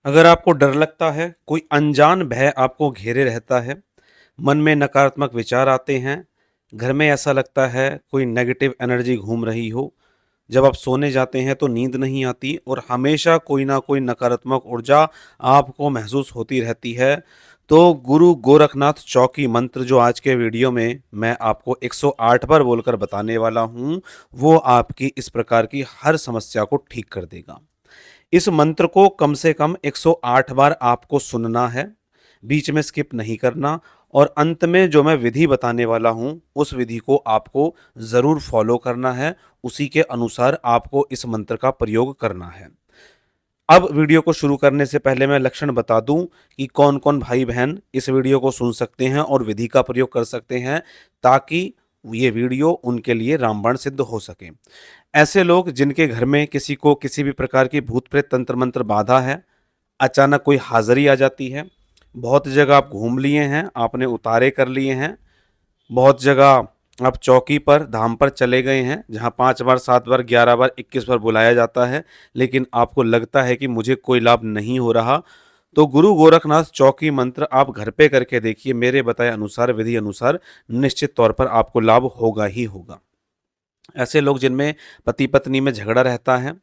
अगर आपको डर लगता है, कोई अनजान भय आपको घेरे रहता है, मन में नकारात्मक विचार आते हैं, घर में ऐसा लगता है कोई नेगेटिव एनर्जी घूम रही हो, जब आप सोने जाते हैं तो नींद नहीं आती और हमेशा कोई ना कोई नकारात्मक ऊर्जा आपको महसूस होती रहती है, तो गुरु गोरखनाथ चौकी मंत्र जो आज के वीडियो में मैं आपको 108 बार बोलकर बताने वाला हूँ, वो आपकी इस प्रकार की हर समस्या को ठीक कर देगा। इस मंत्र को कम से कम 108 बार आपको सुनना है, बीच में स्किप नहीं करना और अंत में जो मैं विधि बताने वाला हूँ, उस विधि को आपको ज़रूर फॉलो करना है, उसी के अनुसार आपको इस मंत्र का प्रयोग करना है। अब वीडियो को शुरू करने से पहले मैं लक्षण बता दूं कि कौन-कौन भाई-बहन इस वीडियो को सुन सकते हैं और विधि का प्रयोग कर सकते हैं, ताकि ये वीडियो उनके लिए रामबाण सिद्ध हो सके। ऐसे लोग जिनके घर में किसी को किसी भी प्रकार की भूत-प्रेत, तंत्र-मंत्र बाधा है, अचानक कोई हाज़िरी आ जाती है, बहुत जगह आप घूम लिए हैं, आपने उतारे कर लिए हैं, बहुत जगह आप चौकी पर, धाम पर चले गए हैं, जहाँ 5 बार, 7 बार, 11 बार, 21 बार बुलाया जाता है, लेकिन आपको लगता है कि मुझे कोई लाभ नहीं हो रहा, तो गुरु गोरखनाथ चौकी मंत्र आप घर पे करके देखिए, मेरे बताए अनुसार, विधि अनुसार निश्चित तौर पर आपको लाभ होगा ही होगा। ऐसे लोग जिनमें पति-पत्नी में झगड़ा रहता है,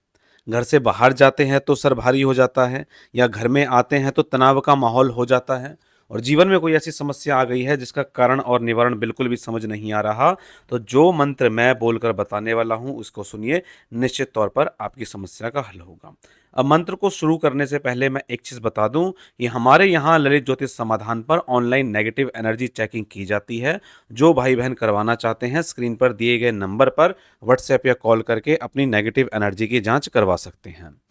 घर से बाहर जाते हैं तो सर भारी हो जाता है या घर में आते हैं तो तनाव का माहौल हो जाता है और जीवन में कोई ऐसी समस्या आ गई है जिसका कारण और निवारण बिल्कुल भी समझ नहीं आ रहा, तो जो मंत्र मैं बोलकर बताने वाला हूँ उसको सुनिए, निश्चित तौर पर आपकी समस्या का हल होगा। अब मंत्र को शुरू करने से पहले मैं एक चीज़ बता दूं कि हमारे यहाँ ललित ज्योतिष समाधान पर ऑनलाइन नेगेटिव एनर्जी चेकिंग की जाती है। जो भाई बहन करवाना चाहते हैं स्क्रीन पर दिए गए नंबर पर व्हाट्सएप या कॉल करके अपनी नेगेटिव एनर्जी की जांच करवा सकते हैं।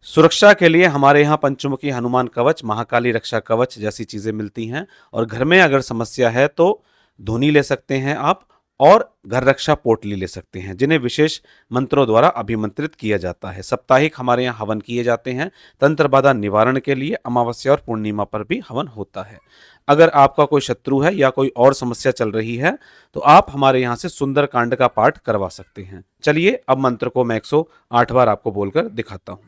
सुरक्षा के लिए हमारे यहाँ पंचमुखी हनुमान कवच, महाकाली रक्षा कवच जैसी चीज़ें मिलती हैं और घर में अगर समस्या है तो धूनी ले सकते हैं आप और घर रक्षा पोटली ले सकते हैं, जिन्हें विशेष मंत्रों द्वारा अभिमंत्रित किया जाता है। साप्ताहिक हमारे यहाँ हवन किए जाते हैं। तंत्र बाधा निवारण के लिए अमावस्या और पूर्णिमा पर भी हवन होता है। अगर आपका कोई शत्रु है या कोई और समस्या चल रही है तो आप हमारे यहाँ से सुंदर कांड का पाठ करवा सकते हैं। चलिए अब मंत्र को मैं 108 बार आपको बोलकर दिखाता हूँ।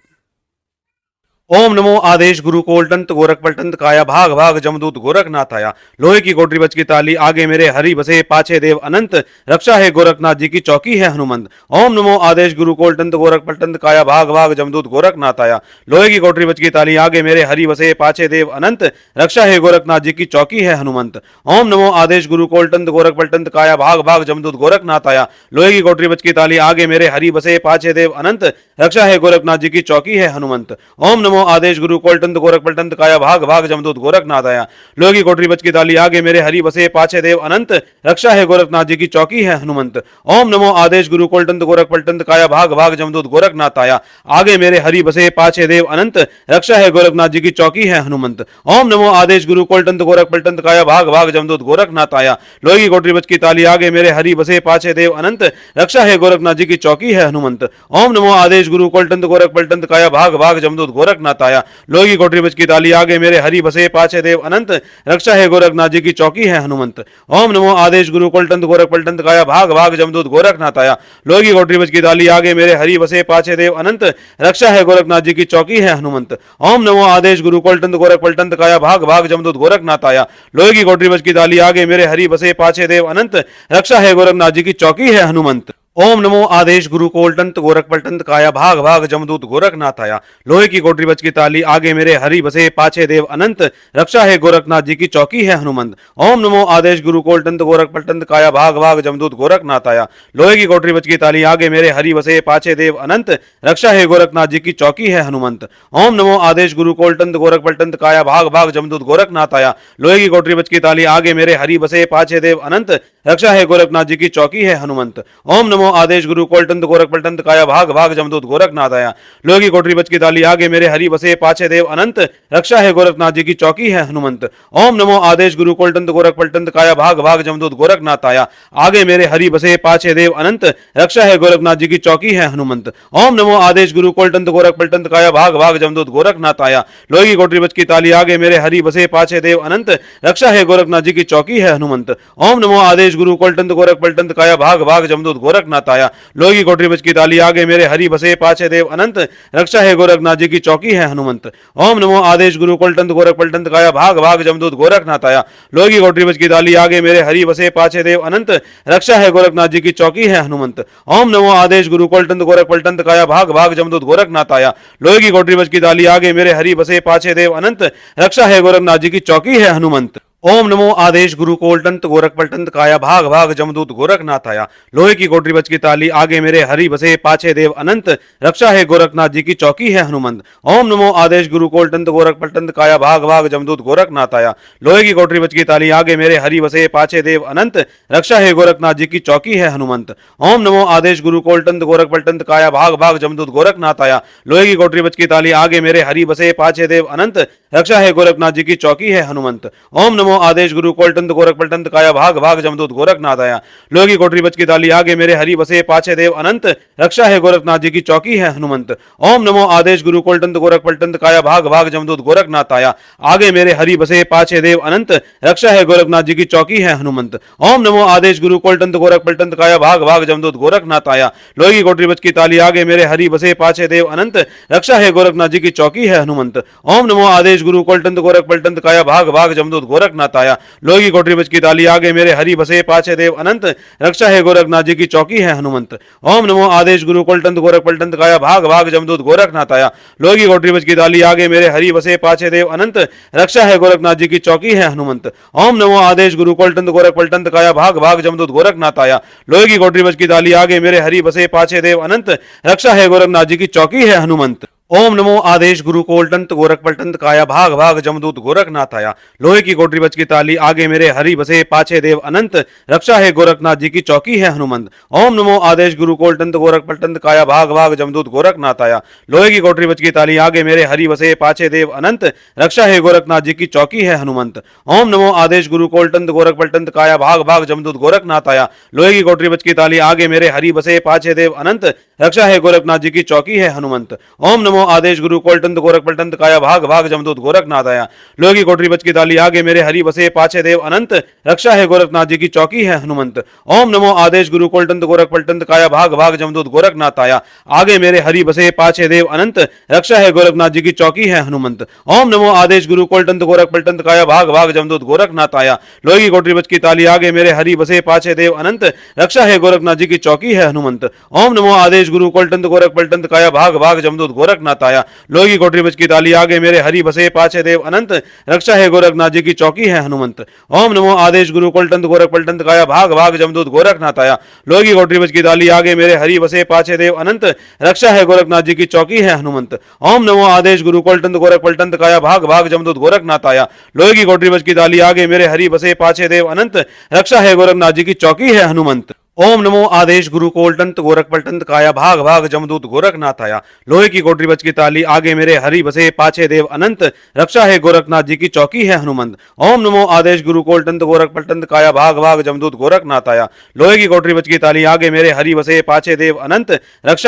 ओम नमो आदेश गुरु कोलटंत गोरख पलटंत काया भाग भाग जमदूत गोरखनाथाया। लोहे की कोटरी बज की ताली आगे मेरे हरि बसे पाछे देव अनंत। रक्षा है गोरखनाथ जी की चौकी है हनुमंत। ओम नमो आदेश गुरु कोलटंत गोरख पलटंत काया भाग भाग जमदूत गोरखनाथाया। लोहे की कोटरी बज की ताली आगे मेरे हरि बसे पाछे देव अनंत। रक्षा है गोरखनाथ जी की चौकी है हनुमंत। ओम नमो आदेश गुरु कोलटंत गोरख पलटंत काया भाग भाग जमदूत गोरखनाथाया। लोहे की कोटरी बज की ताली आगे मेरे हरि बसे पाछे देव अनंत। रक्षा है गोरखनाथ जी की चौकी है हनुमंत। ओम नमो आदेश गुरु कोलटंत गोरख पलटंत काया भाग भाग जमदूत गोरखनाथ आया। लोहे की कोठरी बज की ताली आगे मेरे हरि बसे पाछे देव अनंत। रक्षा है गोरखनाथ जी की चौकी है हनुमंत। ओम नमो आदेश गुरु कोलटंत गोरख पलटंत काया भाग भाग जमदूत गोरखनाथ आया। आगे मेरे हरि बसे पाछे देव अनंत। रक्षा है गोरखनाथ जी की चौकी है हनुमंत। ओम नमो आदेश गुरु कोलटंत गोरख पलटंत काया भाग भाग जमदूत गोरखनाथ आया। लोहे की कोठरी बज की ताली आगे मेरे हरि बसे पाछे देव अनंत। रक्षा है गोरखनाथ जी की चौकी है हनुमंत। ओम नमो आदेश गुरु कोलटंत गोरख पलटंत काया भाग भाग जमदूत गोरखनाथ आया। लोहे की कोठरी बज की ताली आगे मेरे हरि बसे पाछे देव अनंत। रक्षा है गोरखनाथ जी की चौकी है हनुमंत। ओम नमो आदेश गुरु कोलटंत गोरख पलटंत काया भाग भाग जमदूत गोरखनाथ आया। लोहे की कोठरी बज की ताली आगे मेरे हरि बसे पाछे देव अनंत। रक्षा है गोरखनाथ जी की चौकी है हनुमंत। ओम नमो आदेश गुरु कोलटंत गोरख पलटंत काया भाग भाग जमदूत गोरखनाथ आया। लोहे की कोठरी बज की ताली आगे मेरे हरि बसे पाछे देव अनंत। रक्षा है गोरखनाथ जी की चौकी है हनुमंत। ओम नमो आदेश गुरु कोलटंत गोरख पलटंत काया भाग भाग जमदूत गोरखनाथ आया। लोहे की कोठरी बज की ताली आगे मेरे हरि बसे पाछे देव अनंत। रक्षा है गोरखनाथ जी की चौकी है हनुमंत। ओम नमो आदेश गुरु कोलटंत गोरख पलटंत काया भाग भाग जमदूत गोरखनाथ आया। लोहे की कोठरी बज की ताली आगे मेरे हरि बसे पाछे देव अनंत। रक्षा है गोरखनाथ जी की चौकी है हनुमंत। ओम नमो आदेश गुरु कोलटंत गोरख पलटंत काया भाग भाग जमदूत गोरखनाथ आया। लोहे की कोठरी बज की ताली आगे मेरे हरि बसे पाछे देव अनंत। रक्षा है गोरखनाथ जी की चौकी है हनुमंत। ओम नमो आदेश गुरु कोलटंत गोरख पलटंत काया भाग भाग जमदूत गोरखनाथ आया। लोहे की कोठरी बज की ताली आगे मेरे हरि बसे पाछे देव अनंत। रक्षा है गोरखनाथ जी की चौकी है हनुमंत। ओम नमो आदेश गुरु कोलटंत गोरख पलटंत काया भाग भाग जमदूत गोरखनाथ आया। आगे मेरे हरि बसे पाछे देव अनंत। रक्षा है गोरखनाथ जी की चौकी है हनुमंत। ओम नमो आदेश गुरु कोलटंत गोरख पलटंत काया भाग भाग जमदूत गोरखनाथ आया। लोहे की कोठरी बज की ताली आगे मेरे हरि बसे पाछे देव अनंत। रक्षा है गोरखनाथ जी की चौकी है हनुमंत। ओम नमो आदेश गुरु कोलटंत गोरख पलटंत काया भाग भाग जमदूत गोरखनाथ गोरखनाथ आया, लोहे की कोठरी बज की ताली आगे मेरे हरि बसे पाछे देव अनंत, रक्षा है गोरखनाथ जी की चौकी है हनुमंत। ओम नमो आदेश गुरु कुलटंत गोरख पलटंत काया भाग भाग जमदूत गोरखनाथ आया, लोहे की कोठरी बज की ताली आगे मेरे हरि बसे पाछे देव अनंत, रक्षा है गोरखनाथ जी की चौकी है हनुमंत। ओम नमो आदेश गुरु कुलटंत गोरख पलटंत काया भाग भाग जमदूत गोरखनाथ आया, लोहे की कोठरी बज की ताली आगे मेरे हरि बसे पाछे देव अनंत, रक्षा है गोरखनाथ जी की चौकी है हनुमंत। ओम नमो आदेश गुरु कोलटंत गोरख पलटंत काया भाग भाग जमदूत गोरखनाथ आया, लोहे की कोठरी बज की ताली आगे मेरे हरि बसे पाछे देव अनंत, रक्षा है गोरखनाथ जी की चौकी है हनुमंत। ओम नमो आदेश गुरु कोलटंत गोरख पलटंत काया भाग भाग जमदूत गोरखनाथ आया, लोहे की कोठरी बज की ताली आगे मेरे हरि बसे पाछे देव अनंत, रक्षा है गोरखनाथ जी की चौकी है हनुमंत। ओम नमो आदेश गुरु कोलटंत गोरख पलटंत काया भाग भाग जमदूत गोरखनाथ आया, लोहे की कोठरी बज की ताली आगे मेरे हरि बसे पाछे देव अनंत, रक्षा है गोरखनाथ जी की चौकी है हनुमंत। ओम नमो आदेश गुरु कोलटंत गोरख पलटंत काया भाग भाग जमदूत गोरखनाथ आया, लोहे की कोठरी बज की ताली आगे मेरे हरि बसे पाछे देव अनंत, रक्षा है गोरखनाथ जी की चौकी है हनुमंत। ओम नमो आदेश गुरु कोलटंत गोरख पलटंत काया भाग भाग जमदूत गोरखनाथ आया, आगे मेरे हरि बसे पाछे देव अनंत, रक्षा है गोरखनाथ जी की चौकी है हनुमंत। ओम नमो आदेश गुरु कोलटंत गोरख पलटंत काया भाग भाग जमदूत गोरखनाथ आया, लोहे की कोठरी बज की ताली आगे मेरे हरि बसे पाछे देव अनंत, रक्षा है गोरखनाथ जी की चौकी है हनुमंत। ओम नमो आदेश गुरु कोलटंत गोरख पलटंत काया भाग भाग जमदूत गोरखनाथ आया, लोहे की कोठरी बज की ताली आगे मेरे हरि बसे पाछे देव अनंत, रक्षा है गोरखनाथ जी की चौकी है हनुमंत। ओम नमो आदेश गुरु कोलटंत गोरख पलटंत काया भाग भाग जमदूत गोरखनाथ आया, लोहे की कोठरी बज की ताली आगे मेरे हरि बसे पाछे देव अनंत, रक्षा है गोरखनाथ जी की चौकी है हनुमंत। ओम नमो आदेश गुरु कोलटंत गोरख पलटंत काया भाग भाग जमदूत गोरखनाथ आया, लोहे की कोठरी बज की ताली आगे मेरे हरि बसे पाछे देव अनंत, रक्षा है गोरखनाथ जी की चौकी है हनुमंत। ओम नमो आदेश गुरु कोलटंत गोरख पलटंत काया भाग भाग जमदूत गोरखनाथ आया, लोहे की कोठरी बज की ताली आगे मेरे हरि बसे पाछे देव अनंत, रक्षा है गोरखनाथ जी की चौकी है हनुमंत। ओम नमो आदेश गुरु कोलटंत गोरख पलटंत काया भाग भाग जमदूत गोरखनाथ आया, लोहे की कोठरी बज की ताली आगे मेरे हरि बसे पाछे देव अनंत, रक्षा है गोरखनाथ जी की चौकी है हनुमंत। ओम नमो आदेश गुरु कोलटंत गोरख पलटंत काया भाग भाग जमदूत गोरखनाथ आया, लोहे की कोठरी बज की ताली आगे मेरे हरि बसे पाछे देव अनंत, रक्षा है गोरखनाथ जी की चौकी है हनुमंत। ओम नमो आदेश गुरु कोलटंत गोरख पलटंत काया भाग भाग जमदूत गोरखनाथ आया, लोहे की कोठरी बज की ताली आगे मेरे हरि बसे पाछे देव अनंत, रक्षा है गोरखनाथ जी की चौकी है हनुमंत। ओम नमो आदेश गुरु कोलटंत गोरख पलटंत काया भाग भाग जमदूत गोरखनाथ आया, आगे मेरे हरि बसे पाछे देव अनंत, रक्षा है गोरखनाथ जी की चौकी है हनुमंत। ओम नमो आदेश गुरु कोलटंत गोरख पलटंत काया भाग भाग जमदूत गोरखनाथ आया, लोहे की कोठरी बज की ताली आगे मेरे हरि बसे पाछे देव अनंत, रक्षा है गोरखनाथ जी की चौकी है हनुमंत। ओम नमो आदेश गुरु कोलटंत गोरख पलटंत काया भाग भाग जमदूत गोरखनाथ आया, लोहे की कोठरी बज की ताली आगे मेरे हरि बसे पाछे देव अनंत, रक्षा है गोरखनाथ जी की चौकी है हनुमंत। ओम नमो आदेश गुरु कोलटंत गोरख पलटंत काया भाग भाग जमदूत गोरखनाथ आया, लोहे की कोठरी बज की ताली आगे मेरे हरि बसे पाछे देव अनंत, रक्षा है गोरखनाथ जी की चौकी है हनुमंत। ओम नमो आदेश गुरु कोलटंत गोरख पलटंत काया भाग भाग जमदूत गोरखनाथ आया, लोहे की कोठरी बज की ताली आगे मेरे हरि बसे पाछे देव अनंत, रक्षा है गोरखनाथ जी की चौकी है हनुमंत। ओम नमो आदेश गुरु कोलटंत गोरख पलटंत काया भाग भाग जमदूत गोरखनाथ आया, लोहे की कोठरी बज की ताली आगे मेरे हरि बसे पाछे देव अनंत, रक्षा है गोरखनाथ जी की चौकी है हनुमंत। ओम नमो आदेश गुरु कोलटंत गोरख पलटंत काया भाग भाग जमदूत गोरखनाथ आया, लोहे की कोठरी बज की ताली आगे मेरे हरि बसे पाछे देव अनंत,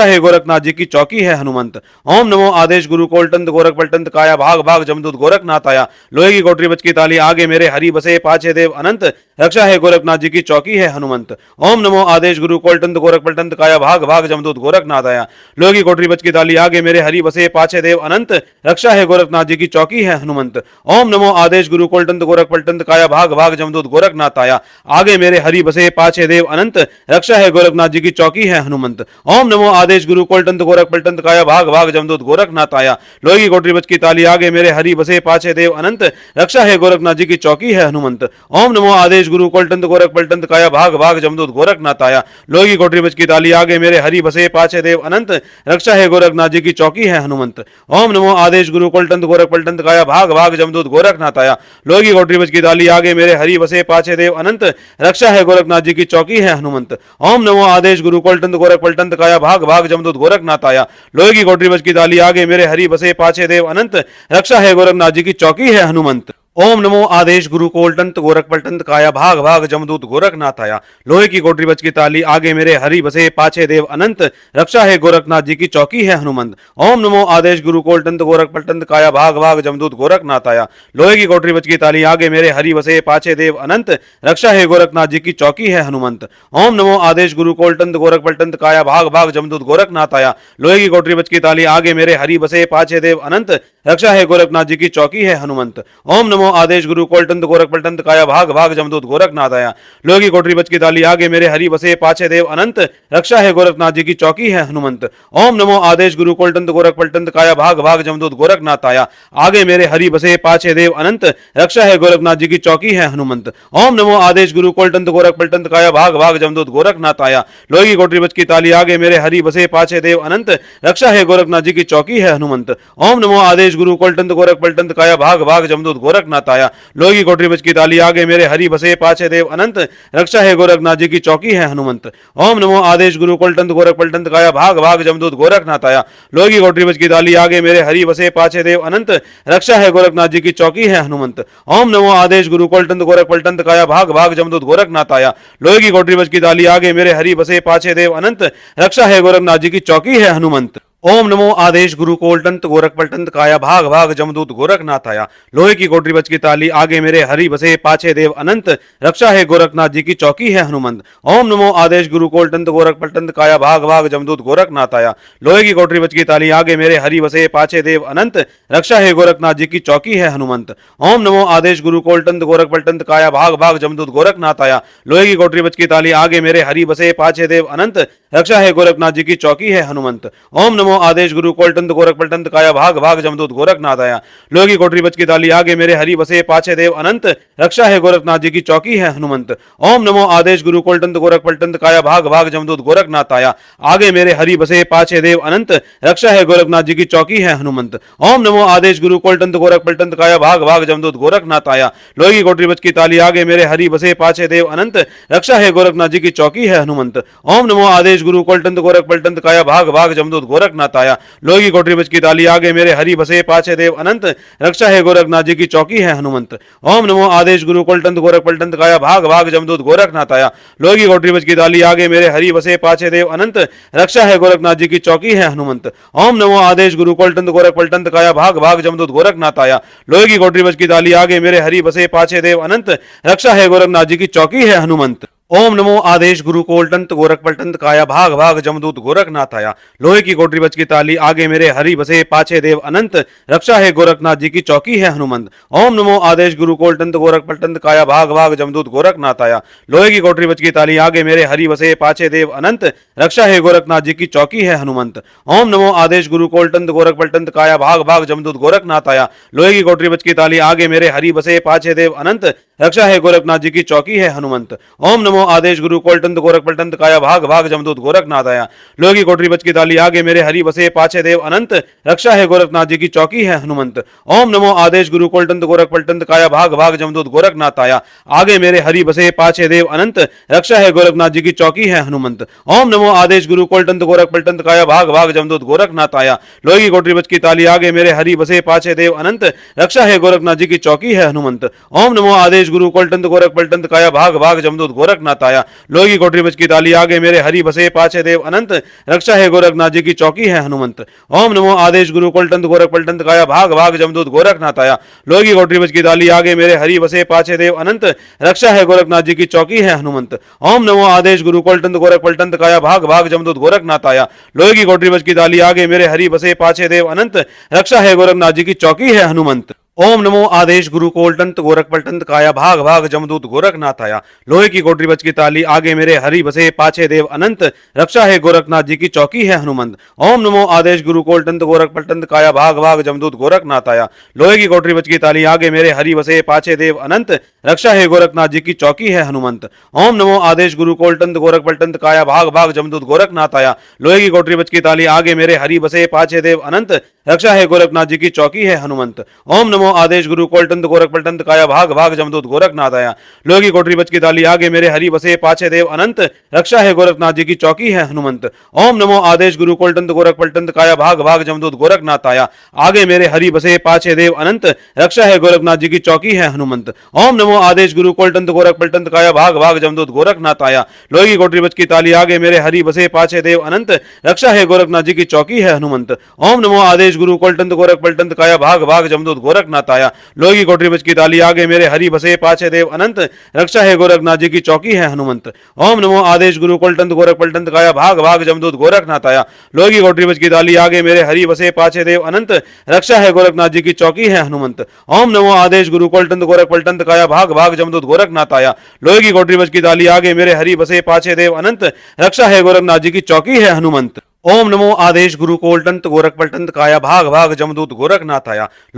रक्षा है गोरखनाथ जी की चौकी है हनुमंत। ओम नमो आदेश गुरु कोलटंत गोरख पलटंत काया भाग भाग जमदूत गोरखनाथ आया, लोहे की कोठरी बज की ताली आगे मेरे हरि बसे पाछे देव अनंत, रक्षा है गोरखनाथ जी की चौकी है हनुमंत। ओम नमो आदेश गुरु कोलटंत गोरख पलटंत काया भाग भाग जमदूत गोरखनाथ आया, लोहे की कोठरी बज की ताली आगे मेरे हरि बसे पाछे देव अनंत, रक्षा है गोरखनाथ जी की चौकी है हनुमंत। ओम नमो आदेश गुरु कोलटंत गोरख पलटंत काया भाग भाग जमदूत गोरखनाथ आया, आगे मेरे हरि बसे पाछे देव अनंत, रक्षा है गोरखनाथ जी की चौकी है हनुमंत। ओम नमो आदेश गुरु कोलटंत गोरख पलटंत काया भाग भाग जमदूत गोरखनाथ आया, लोहे की कोठरी बज की ताली आगे मेरे हरि बसे पाछे देव अनंत, रक्षा है गोरखनाथ जी की चौकी है हनुमंत। ओम नमो आदेश गुरु कोलटंत गोरख पलटंत काया भाग भाग जमदूत गोरखनाथ आया, लोहे की कोठरी बज की ताली आगे मेरे हरि बसे पाछे देव अनंत, रक्षा है गोरखनाथ जी की चौकी है हनुमंत। ओम नमो आदेश गुरु कोलटंत गोरख पलटंत काया भाग भाग जमदूत गोरखनाथ आया, लोहे की कोठरी बज की ताली आगे मेरे हरि बसे पाछे देव अनंत, रक्षा है गोरखनाथ जी की चौकी है हनुमंत। ओम नमो आदेश गुरु कोलटंत गोरख पलटंत काया भाग भाग जमदूत गोरखनाथ आया, लोहे की कोठरी बज की ताली आगे मेरे हरि बसे पाछे देव अनंत, रक्षा है गोरखनाथ जी की चौकी है हनुमंत। ओम नमो आदेश गुरु कोलटंत गोरख पलटंत काया भाग भाग जमदूत गोरखनाथ आया। लोहे की कोटरी बज की ताली आगे मेरे हरि बसे पाछे देव अनंत। रक्षा है गोरखनाथ जी की चौकी है हनुमंत। ओम नमो आदेश गुरु कोलटंत गोरख पलटंत काया भाग भाग जमदूत गोरखनाथ आया। लोहे की कोटरी बज की ताली आगे मेरे हरि बसे पाछे देव अनंत। रक्षा है गोरखनाथ जी की चौकी है हनुमंत। ओम नमो आदेश गुरु कोलटंत गोरख पलटंत काया भाग भाग जमदूत गोरखनाथ आया। लोहे की कोटरी बज की ताली आगे मेरे हरि बसे पाछे देव अनंत। रक्षा है गोरखनाथ जी की चौकी है हनुमंत। ओम नमो आदेश गुरु कोलटंत गोरख पलटंत काया भाग भाग जमदूत गोरखनाथ आया। लोहे की कोटरी बज की ताली आगे मेरे हरि बसे पाछे देव अनंत। रक्षा है गोरखनाथ जी की चौकी है हनुमंत। ओम नमो आदेश गुरु कोलटंत गोरख पलटंत काया भाग भाग जमदूत गोरखनाथ आया। आगे मेरे हरि बसे पाछे देव अनंत। रक्षा है गोरखनाथ जी की चौकी है हनुमंत। ओम नमो आदेश गुरु कोलटंत गोरख पलटंत काया भाग भाग जमदूत गोरखनाथ आया। लोहे की कोटरी बज की ताली आगे मेरे हरि बसे पाछे देव अनंत। रक्षा है गोरखनाथ जी की चौकी है हनुमंत। ओम नमो आदेश गुरु कोलटंत गोरख पलटंत काया भाग भाग जमदूत गोरखनाथ आया। लोहे की कोटरी बज की ताली आगे मेरे हरि बसे पाछे देव अनंत। रक्षा है गोरखनाथ जी की चौकी है हनुमंत। ओम नमो आदेश गुरु कोलटंत गोरख पलटंत काया भाग भाग जमदूत गोरखनाथ आया। लोहे की कोटरी बज की ताली आगे मेरे हरि बसे पाछे देव अनंत। रक्षा है गोरखनाथ जी की चौकी है हनुमंत। ओम नमो आदेश गुरु कोलटंत गोरख पलटंत काया भाग भाग जमदूत गोरखनाथ आया। लोहे की कोटरी बज की ताली आगे मेरे हरि बसे पाछे देव अनंत। रक्षा है गोरखनाथ जी की चौकी है हनुमंत। ओम नमो आदेश गुरु कोलटंत गोरख पलटंत काया भाग भाग जमदूत गोरखनाथ आया। लोहे की कोटरी बज की ताली आगे मेरे हरि बसे पाछे देव अनंत। रक्षा है गोरखनाथ जी की चौकी है हनुमंत। ओम नमो आदेश गुरु कोलटंत गोरख पलटंत काया भाग भाग जमदूत गोरखनाथ आया। लोहे की कोटरी बज की ताली आगे मेरे हरि बसे पाछे देव अनंत। रक्षा है गोरखनाथ जी की चौकी है हनुमंत। ओम नमो आदेश गुरु कोलटंत गोरख पलटंत काया भाग भाग जमदूत गोरखनाथ आया। लोहे की कोटरी बज की ताली आगे मेरे हरि बसे पाछे देव अनंत। रक्षा है गोरखनाथ जी की चौकी है हनुमंत। ओम नमो आदेश गुरु कोलटंत गोरख पलटंत काया भाग भाग जमदूत गोरखनाथ आया। लोहे की कोटरी बज की ताली आगे मेरे हरि बसे पाछे देव अनंत। रक्षा है गोरखनाथ जी की चौकी है हनुमंत। ओम नमो आदेश गुरु कोलटंत गोरख पलटंत काया भाग भाग जमदूत गोरखनाथ आया। आगे मेरे हरि बसे पाछे देव अनंत। रक्षा है गोरखनाथ जी की चौकी है हनुमंत। ओम नमो आदेश गुरु कोलटंत गोरख पलटंत काया भाग भाग जमदूत गोरखनाथ आया। लोहे की कोटरी बज की ताली आगे मेरे हरि बसे पाछे देव अनंत। रक्षा है गोरखनाथ जी की चौकी है हनुमंत। ओम नमो आदेश गुरु कोलटंत गोरख पलटंत काया भाग भाग जमदूत गोरखनाथ आया। लोहे की कोटरी बज की ताली आगे मेरे हरि बसे पाछे देव अनंत। रक्षा है गोरखनाथ जी की चौकी है हनुमंत। ओम नमो आदेश गुरु कोलटंत गोरख पलटंत काया भाग भाग जमदूत गोरखनाथ आया। लोहे की कोटरी बज की ताली आगे मेरे हरि बसे पाछे देव अनंत। रक्षा है गोरखनाथ जी की चौकी है हनुमंत। ओम नमो आदेश गुरु कोलटंत गोरख पलटंत काया भाग भाग जमदूत गोरखनाथ आया। लोहे की कोटरी बज की ताली आगे मेरे हरि बसे पाछे देव अनंत। रक्षा है गोरखनाथ जी की चौकी है हनुमंत। ओम नमो आदेश गुरु कोलटंत गोरख पलटंत काया भाग भाग जमदूत गोरखनाथ आया। लोहे की कोटरी बज की ताली आगे मेरे हरि बसे पाछे देव अनंत। रक्षा है गोरखनाथ जी की चौकी है हनुमंत। ओम नमो आदेश गुरु कोलटंत गोरख पलटंत काया भाग भाग जमदूत गोरखनाथ आया। लोहे की कोटरी बज की ताली आगे मेरे हरि बसे पाछे देव अनंत। रक्षा है गोरखनाथ जी की चौकी है हनुमंत। ओम नमो आदेश गुरु कोलटंत गोरख पलटंत काया भाग भाग जमदूत गोरखनाथ आया। लोहे की कोटरी बज की ताली आगे मेरे हरि बसे पाछे देव अनंत। रक्षा है गोरखनाथ जी की चौकी है हनुमंत। ओम नमो आदेश गुरु कोलटंत गोरख पलटंत काया भाग भाग जमदूत गोरखनाथ आया। लोहे की कोटरी बज की ताली आगे मेरे हरि बसे पाछे देव अनंत। रक्षा है गोरखनाथ जी की चौकी है हनुमंत। ओम नमो आदेश गुरु कोलटंत गोरख पलटंत काया भाग भाग जमदूत गोरखनाथ आया। आगे मेरे हरि बसे पाछे देव अनंत। रक्षा है गोरखनाथ जी की चौकी है हनुमंत। ओम नमो आदेश गुरु कोलटंत गोरख पलटंत काया भाग भाग जमदूत गोरखनाथ आया। लोहे की कोटरी बज की ताली आगे मेरे हरि बसे पाछे देव अनंत। रक्षा है गोरखनाथ जी की चौकी है हनुमंत। ओम नमो आदेश गुरु कोलटंत गोरख पलटंत काया भाग भाग जमदूत गोरखनाथ आया। लोहे की कोटरी बज की ताली आगे मेरे हरि बसे पाछे देव अनंत। रक्षा है गोरखनाथ जी की चौकी है हनुमंत। ओम नमो आदेश गुरु कोलटंत गोरख पलटंत काया भाग भाग जमदूत गोरखनाथ आया। लोहे की कोटरी बज की ताली आगे मेरे हरि बसे पाछे देव अनंत। रक्षा है गोरखनाथ जी की चौकी है हनुमंत। ओम नमो आदेश गुरु कोलटंत गोरख पलटंत काया भाग भाग जमदूत गोरखनाथ आया। लोहे की कोटरी बज की ताली आगे मेरे हरि बसे पाछे देव अनंत। रक्षा है गोरखनाथ जी की चौकी है हनुमंत। ओम नमो आदेश गुरु कोलटंत गोरख पलटंत काया भाग भाग जमदूत गोरखनाथ आया। लोहे की कोटरी बज की ताली आगे मेरे हरि बसे पाछे देव अनंत। रक्षा है गोरखनाथ जी की चौकी है हनुमंत। ओम नमो आदेश गुरु कोलटंत गोरख पलटंत काया भाग भाग जमदूत गोरखनाथ आया। लोहे की कोटरी बज की ताली आगे मेरे हरि बसे पाछे देव अनंत। रक्षा है गोरखनाथ जी की चौकी है हनुमंत। ओम नमो आदेश गुरु कोलटंत गोरख पलटंत काया भाग भाग जमदूत गोरखनाथ आया। लोहे की कोटरी बज की ताली आगे मेरे हरि बसे पाछे देव अनंत। रक्षा है गोरखनाथ जी की चौकी है हनुमंत। ओम नमो नमो आदेश गुरु कोलटंत गोरख पलटंत काया भाग भाग जमदूत गोरखनाथ आया। लोहे की कोठरी बच की ताली आगे मेरे हरि बसे पाछे देव अनंत, रक्षा है गोरखनाथ जी की चौकी है हनुमंत। ओम नमो आदेश गुरु कोलटंत गोरख पलटंत काया भाग भाग जमदूत गोरखनाथ आया। आगे मेरे हरि बसे पाछे देव अनंत, रक्षा है गोरखनाथ जी की चौकी है हनुमंत। ओम नमो आदेश गुरु कोलटंत गोरख पलटंत काया भाग भाग जमदूत गोरखनाथ आया। लोहे की कोठरी बच की ताली आगे मेरे हरि बसे पाछे देव अनंत, रक्षा है गोरखनाथ जी की चौकी है हनुमंत। ओम नमो आदेश गुरु कोलटंत गोरख पलटंत काया भाग भाग जमदूत गोरखनाथ आया। लोहे की कोठरी बच की ताली आगे मेरे हरि बसे पाछे देव अनंत, रक्षा है गोरखनाथ जी की चौकी है हनुमंत। ओम नमो आदेश गुरु कोलटंत गोरख पलटंत काया भाग भाग जमदूत गोरखनाथ आया। लोहे की कोठरी बच की ताली आगे मेरे हरि बसे पाछे देव अनंत, रक्षा है गोरखनाथ जी की चौकी है हनुमंत। ओम नमो आदेश गुरु कोलटंत गोरख पलटंत काया भाग भाग जमदूत गोरखनाथ आया। लोहे की कोठरी बच की ताली आगे मेरे हरि बसे पाछे देव अनंत, रक्षा है गोरखनाथ जी की चौकी है हनुमंत। ओम नमो आदेश गुरु कोलटंत गोरख पलटंत काया भाग भाग जमदूत गोरखनाथ आया।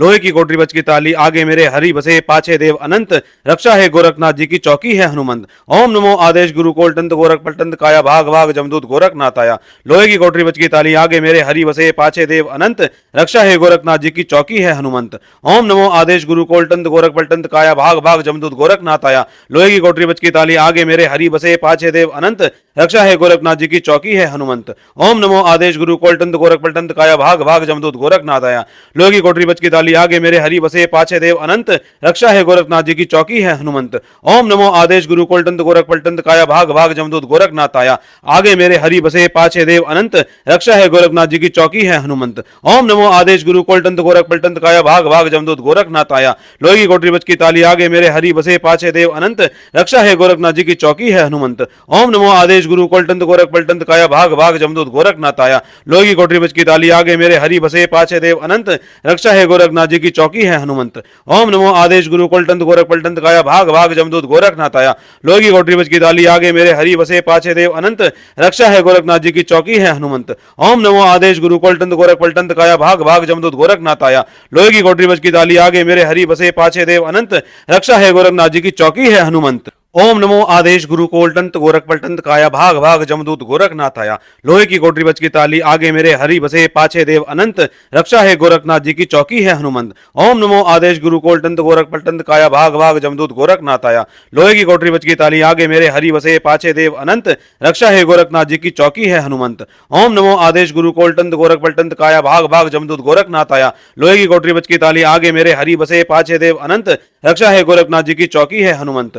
लोहे की कोठरी बच की ताली आगे मेरे हरि बसे पाछे देव अनंत, रक्षा है गोरखनाथ जी की चौकी है हनुमंत। ओम नमो आदेश गुरु कोलटंत गोरख पलटंत काया भाग भाग जमदूत गोरखनाथ आया। लोहे की कोठरी बच की ताली आगे मेरे हरि बसे पाछे देव अनंत, रक्षा है गोरखनाथ जी की चौकी है हनुमंत। ओम नमो आदेश गुरु कोलटंत गोरख पलटंत काया भाग भाग जमदूत गोरखनाथ आया। लोहे की कोठरी बच की ताली आगे मेरे हरि बसे पाछे देव अनंत, रक्षा है गोरखनाथ जी की चौकी है हनुमंत। ओम नमो आदेश गुरु कोलटंत गोरख पलटंत काया भाग भाग जमदूत गोरखनाथ आया। लोहे की कोठरी बच की ताली आगे मेरे हरि बसे पाछे देव अनंत, रक्षा है गोरखनाथ जी की चौकी है हनुमंत। ओम नमो आदेश गुरु कोलटंत गोरख पलटंत काया भाग भाग जमदूत गोरखनाथ आया। आगे मेरे हरि बसे पाछे देव अनंत, रक्षा है गोरखनाथ जी की चौकी है हनुमंत। ओम नमो आदेश गुरु कोलटंत गोरख पलटंत काया भाग भाग जमदूत गोरखनाथ आया। लोहे की कोठरी बच की ताली आगे मेरे हरि बसे पाछे देव अनंत, रक्षा है गोरखनाथ जी की चौकी है हनुमंत। ओम नमो आदेश गुरु कोलटंत गोरख पलटंत काया भाग भाग जमदूत गोरखनाथ आया। लोहे की कोठरी बच की ताली आगे मेरे हरि बसे पाछे देव अनंत, रक्षा है गोरखनाथ जी की चौकी है हनुमंत। ओम नमो आदेश गुरु कोलटंत गोरख पलटंत काया भाग भाग जमदूत गोरखनाथ आया। लोहे की कोठरी बच की ताली आगे मेरे हरि बसे पाछे देव अनंत, रक्षा है गोरखनाथ जी की चौकी है हनुमंत। ओम नमो आदेश गुरु कोलटंत गोरख पलटंत काया भाग भाग जमदूत गोरखनाथ आया। लोहे की कोठरी बच की ताली आगे मेरे हरि बसे पाछे देव अनंत, रक्षा है गोरखनाथ जी की चौकी है हनुमंत। ओम नमो आदेश गुरु कोलटंत गोरख पलटंत काया भाग भाग जमदूत गोरखनाथ आया। लोहे की कोठरी बच की ताली आगे मेरे हरि बसे पाछे देव अनंत, रक्षा है गोरखनाथ जी की चौकी है हनुमंत। ओम नमो आदेश गुरु कोलटंत गोरख पलटंत काया भाग भाग जमदूत गोरखनाथ आया। लोहे की कोठरी बच की ताली आगे मेरे हरि बसे पाछे देव अनंत, रक्षा है गोरखनाथ जी की चौकी है हनुमंत। ओम नमो आदेश गुरु कोलटंत गोरख पलटंत काया भाग भाग जमदूत गोरखनाथ आया। लोहे की कोठरी बच की ताली आगे मेरे हरि बसे पाछे देव अनंत, रक्षा है गोरखनाथ जी की चौकी है हनुमंत।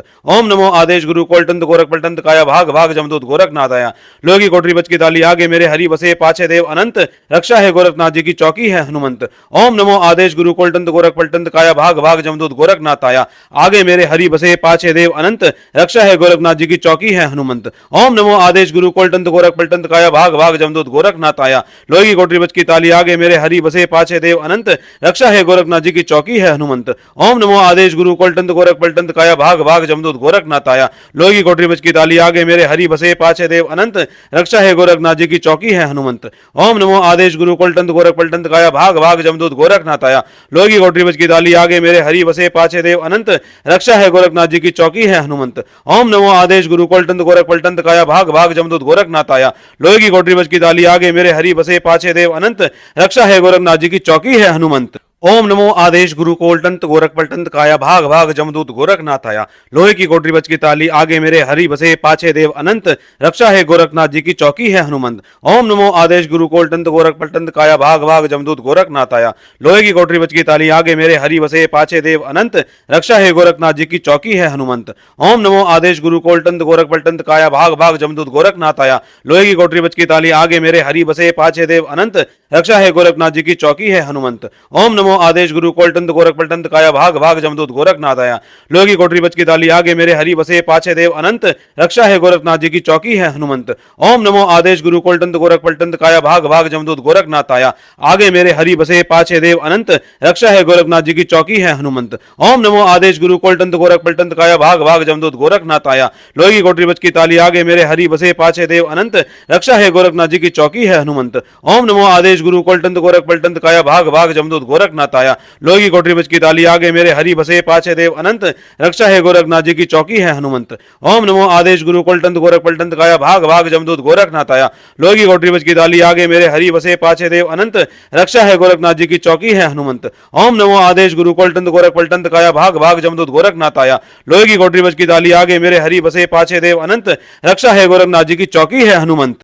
ओम नमो आदेश गुरु कोलटंत गोरख पलटंत काया भाग भाग जमदूत गोरखनाथ आया। लोहे की कोठरी बच की ताली आगे मेरे हरि बसे पाछे देव अनंत, रक्षा है गोरखनाथ जी की चौकी है हनुमंत। ओम नमो आदेश गुरु कोलटंत गोरख पलटंत काया भाग भाग जमदूत गोरखनाथ आया। आगे मेरे हरि बसे पाछे देव अनंत, रक्षा है गोरखनाथ जी की चौकी है हनुमंत। ओम नमो आदेश गुरु कोलटंत गोरख पलटंत काया भाग भाग जमदूत गोरखनाथ आया। लोहे की कोठरी बच की ताली आगे मेरे हरि बसे पाछे देव अनंत, रक्षा है गोरखनाथ जी की चौकी है हनुमंत। ओम नमो आदेश गुरु कोलटंत गोरख पलटंत काया भाग भाग जमदूत गोरखनाथ आया। लोहे की कोठरी बच की ताली आगे मेरे हरि बसे पाछे देव अनंत, रक्षा है गोरखनाथ जी की चौकी है हनुमंत। ओम नमो आदेश गुरु कोलटंत गोरख पलटंत काया भाग भाग जमदूत गोरखनाथ आया। लोहे की कोठरी बच की ताली आगे मेरे हरि बसे पाछे देव अनंत, रक्षा है गोरखनाथ जी की चौकी है हनुमंत। ओम नमो आदेश गुरु कोलटंत गोरख पलटंत काया भाग भाग जमदूत गोरखनाथ आया। लोहे की कोठरी बच की ताली आगे मेरे हरि बसे पाछे देव अनंत, रक्षा है गोरखनाथ जी की चौकी है हनुमंत। ओम नमो आदेश गुरु कोलटंत गोरख पलटंत काया भाग भाग जमदूत गोरखनाथ आया। लोहे की कोठरी बच की ताली आगे मेरे हरि बसे पाछे देव अनंत, रक्षा है गोरखनाथ जी की चौकी है हनुमंत। ओम नमो आदेश गुरु कोलटंत गोरख पलटंत काया भाग भाग जमदूत गोरखनाथ आया। लोहे की कोठरी बच की ताली आगे मेरे हरि बसे पाछे देव अनंत, रक्षा है गोरखनाथ जी की चौकी है हनुमंत। ओम नमो आदेश गुरु कोलटंत गोरख पलटंत काया भाग भाग जमदूत गोरखनाथ आया। लोहे की कोठरी बच की ताली आगे मेरे हरि बसे पाछे देव अनंत, रक्षा है गोरखनाथ जी की चौकी है हनुमंत। ओम नमो आदेश गुरु कोलटंत गोरख पलटंत काया भाग भाग जमदूत गोरखनाथ आया। लोहे की कोठरी बच की ताली आगे मेरे हरि बसे पाछे देव अनंत, रक्षा है गोरखनाथ जी की चौकी है हनुमंत। ओम नमो आदेश गुरु कोलटंत गोरख पलटंत काया भाग भाग जमदूत गोरखनाथ आया। आगे मेरे हरि बसे पाछे देव अनंत, रक्षा है गोरखनाथ जी की चौकी है हनुमंत। ओम नमो आदेश गुरु कोलटंत गोरख पलटंत काया भाग भाग जमदूत गोरखनाथ आया। लोहे की कोठरी बच की ताली आगे मेरे हरि बसे पाछे देव अनंत, रक्षा है गोरखनाथ जी की चौकी है हनुमंत। ओम नमो आदेश गुरु कोलटंत गोरख पलटंत काया भाग भाग जमदूत गोरखनाथ गोरखनाथ आया, लोहे की कोठरी बज की ताली, आगे मेरे हरि बसे पाछे देव अनंत, रक्षा है गोरखनाथ जी की चौकी है हनुमंत। ओम नमो आदेश गुरु कुलटंत गोरख पलटंत काया, भाग भाग जमदूत गोरखनाथ आया, लोहे की कोठरी बज की ताली, आगे मेरे हरि बसे पाछे देव अनंत, रक्षा है गोरखनाथ जी की चौकी है हनुमंत। ओम नमो आदेश गुरु कुलटंत गोरख पलटंत काया, भाग भाग जमदूत गोरखनाथ आया, लोहे की कोठरी बज की ताली, आगे मेरे हरि बसे पाछे देव अनंत, रक्षा है गोरखनाथ जी की चौकी है हनुमंत।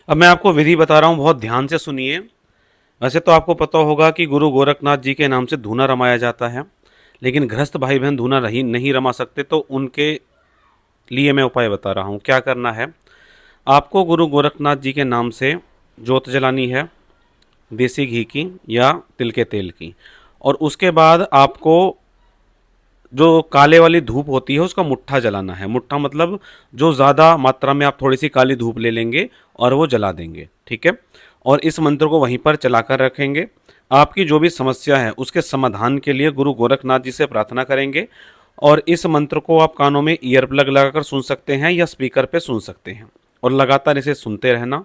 अब मैं आपको विधि बता रहा हूं, बहुत ध्यान से सुनिए। वैसे तो आपको पता होगा कि गुरु गोरखनाथ जी के नाम से धूना रमाया जाता है, लेकिन गृहस्थ भाई बहन धूना नहीं रमा सकते, तो उनके लिए मैं उपाय बता रहा हूँ। क्या करना है, आपको गुरु गोरखनाथ जी के नाम से जोत जलानी है, देसी घी की या तिल के तेल की, और उसके बाद आपको जो काले वाली धूप होती है उसका मुट्ठा जलाना है। मुट्ठा मतलब जो ज़्यादा मात्रा में आप थोड़ी सी काली धूप ले लेंगे और वो जला देंगे, ठीक है। और इस मंत्र को वहीं पर चलाकर रखेंगे। आपकी जो भी समस्या है उसके समाधान के लिए गुरु गोरखनाथ जी से प्रार्थना करेंगे, और इस मंत्र को आप कानों में ईयर प्लग लगाकर सुन सकते हैं या स्पीकर पे सुन सकते हैं, और लगातार इसे सुनते रहना।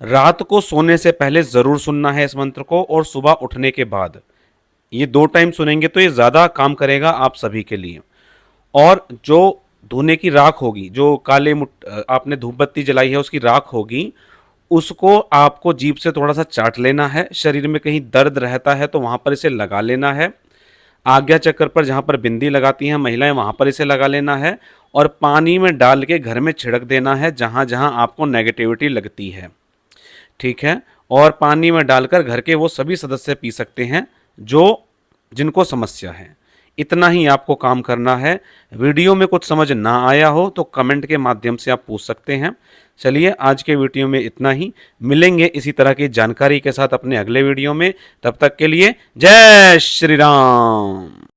रात को सोने से पहले ज़रूर सुनना है इस मंत्र को, और सुबह उठने के बाद। ये 2 टाइम सुनेंगे तो ये ज़्यादा काम करेगा आप सभी के लिए। और जो धुएं की राख होगी, जो आपने धूप बत्ती जलाई है उसकी राख होगी, उसको आपको जीभ से थोड़ा सा चाट लेना है। शरीर में कहीं दर्द रहता है तो वहाँ पर इसे लगा लेना है। आज्ञा चक्र पर जहाँ पर बिंदी लगाती हैं महिलाएं, वहाँ पर इसे लगा लेना है, और पानी में डाल के घर में छिड़क देना है जहाँ जहाँ आपको नेगेटिविटी लगती है, ठीक है। और पानी में डालकर घर के वो सभी सदस्य पी सकते हैं जिनको समस्या है। इतना ही आपको काम करना है। वीडियो में कुछ समझ ना आया हो तो कमेंट के माध्यम से आप पूछ सकते हैं। चलिए, आज के वीडियो में इतना ही। मिलेंगे इसी तरह की जानकारी के साथ अपने अगले वीडियो में। तब तक के लिए जय श्री राम।